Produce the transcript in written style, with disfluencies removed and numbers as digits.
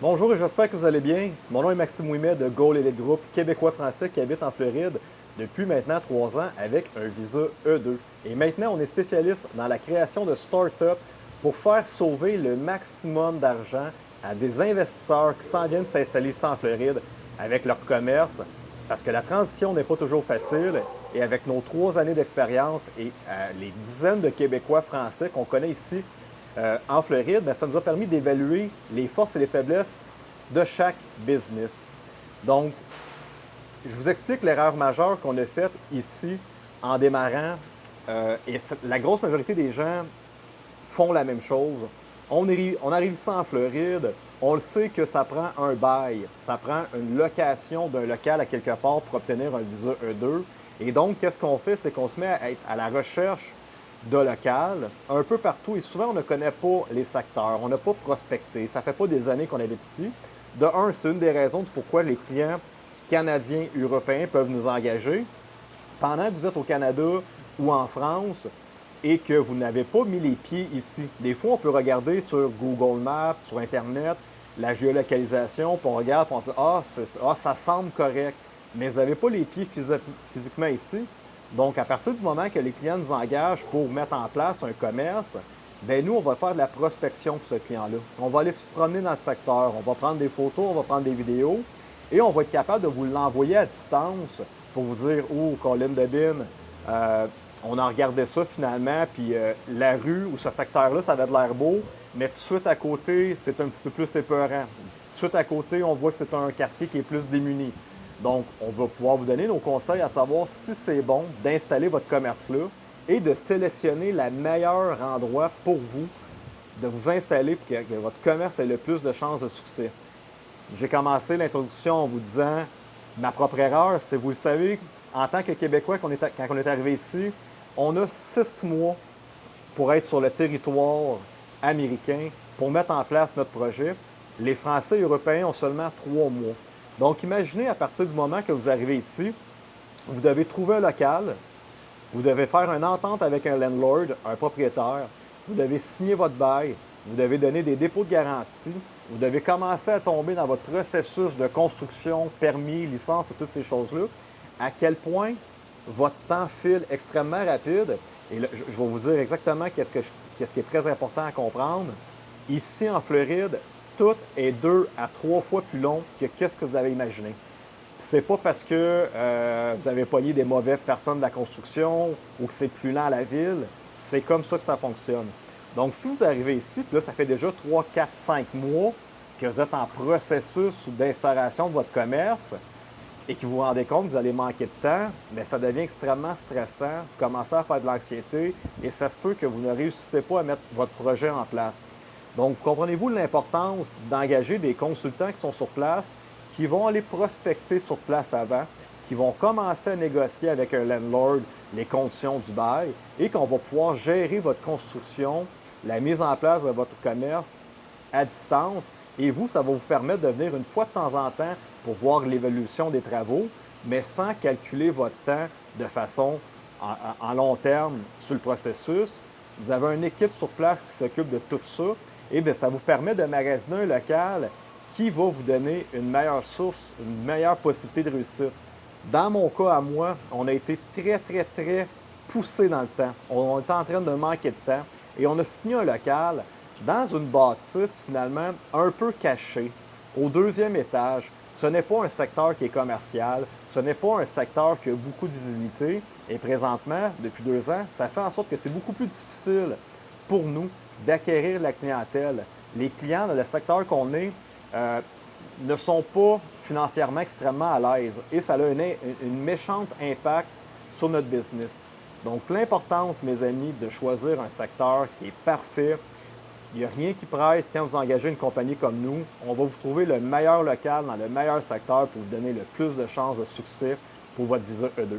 Bonjour et j'espère que vous allez bien. Mon nom est Maxime Ouimet de Goal Elite Group, québécois-français qui habite en Floride depuis maintenant 3 ans avec un visa E2. Et maintenant, on est spécialiste dans la création de start-up pour faire sauver le maximum d'argent à des investisseurs qui s'en viennent s'installer ici en Floride avec leur commerce. Parce que la transition n'est pas toujours facile et avec nos 3 années d'expérience et les dizaines de Québécois français qu'on connaît ici en Floride, bien, ça nous a permis d'évaluer les forces et les faiblesses de chaque business. Donc, je vous explique l'erreur majeure qu'on a faite ici en démarrant. La grosse majorité des gens font la même chose. On arrive ici en Floride, on le sait que ça prend un bail, ça prend une location d'un local à quelque part pour obtenir un visa E2. Et donc, qu'est-ce qu'on fait? C'est qu'on se met à être à la recherche de local un peu partout. Et souvent, on ne connaît pas les secteurs, on n'a pas prospecté. Ça fait pas des années qu'on habite ici. De un, c'est une des raisons du pourquoi les clients canadiens, européens peuvent nous engager. Pendant que vous êtes au Canada ou en France et que vous n'avez pas mis les pieds ici, des fois, on peut regarder sur Google Maps, sur Internet, la géolocalisation, puis on regarde, puis on dit ça semble correct. Mais vous n'avez pas les pieds physiquement ici. Donc, à partir du moment que les clients nous engagent pour mettre en place un commerce, bien, nous, on va faire de la prospection pour ce client-là. On va aller se promener dans le secteur, on va prendre des photos, on va prendre des vidéos et on va être capable de vous l'envoyer à distance pour vous dire, oh, Colin Debin, on a regardé ça finalement, puis la rue ou ce secteur-là, ça avait de l'air beau, mais tout de suite à côté, c'est un petit peu plus épeurant. Tout de suite à côté, on voit que c'est un quartier qui est plus démuni. Donc, on va pouvoir vous donner nos conseils à savoir si c'est bon d'installer votre commerce-là et de sélectionner le meilleur endroit pour vous de vous installer pour que votre commerce ait le plus de chances de succès. J'ai commencé l'introduction en vous disant ma propre erreur, c'est vous le savez, en tant que Québécois, quand on est arrivé ici, on a 6 mois pour être sur le territoire américain, pour mettre en place notre projet. Les Français et Européens ont seulement 3 mois. Donc, imaginez à partir du moment que vous arrivez ici, vous devez trouver un local, vous devez faire une entente avec un landlord, un propriétaire, vous devez signer votre bail, vous devez donner des dépôts de garantie, vous devez commencer à tomber dans votre processus de construction, permis, licence et toutes ces choses-là. À quel point votre temps file extrêmement rapide. Et là, je vais vous dire exactement qu'est-ce qui est très important à comprendre. Ici, en Floride, tout est 2 à 3 fois plus long que ce que vous avez imaginé. C'est pas parce que vous avez pogné des mauvaises personnes de la construction ou que c'est plus lent à la ville. C'est comme ça que ça fonctionne. Donc, si vous arrivez ici, puis là, ça fait déjà 3, 4, 5 mois que vous êtes en processus d'instauration de votre commerce et que vous vous rendez compte que vous allez manquer de temps, bien, ça devient extrêmement stressant. Vous commencez à faire de l'anxiété et ça se peut que vous ne réussissez pas à mettre votre projet en place. Donc, comprenez-vous l'importance d'engager des consultants qui sont sur place, qui vont aller prospecter sur place avant, qui vont commencer à négocier avec un landlord les conditions du bail et qu'on va pouvoir gérer votre construction, la mise en place de votre commerce à distance. Et vous, ça va vous permettre de venir une fois de temps en temps pour voir l'évolution des travaux, mais sans calculer votre temps de façon en long terme sur le processus. Vous avez une équipe sur place qui s'occupe de tout ça. Et bien, ça vous permet de magasiner un local qui va vous donner une meilleure source, une meilleure possibilité de réussite. Dans mon cas à moi, on a été très, très, très poussé dans le temps. On était en train de manquer de temps et on a signé un local dans une bâtisse finalement un peu cachée, au 2e étage. Ce n'est pas un secteur qui est commercial, ce n'est pas un secteur qui a beaucoup de visibilité. Et présentement, depuis 2 ans, ça fait en sorte que c'est beaucoup plus difficile pour nous d'acquérir la clientèle. Les clients dans le secteur qu'on est ne sont pas financièrement extrêmement à l'aise et ça a une méchante impact sur notre business. Donc, l'importance, mes amis, de choisir un secteur qui est parfait. Il n'y a rien qui presse quand vous engagez une compagnie comme nous. On va vous trouver le meilleur local dans le meilleur secteur pour vous donner le plus de chances de succès pour votre visa E2.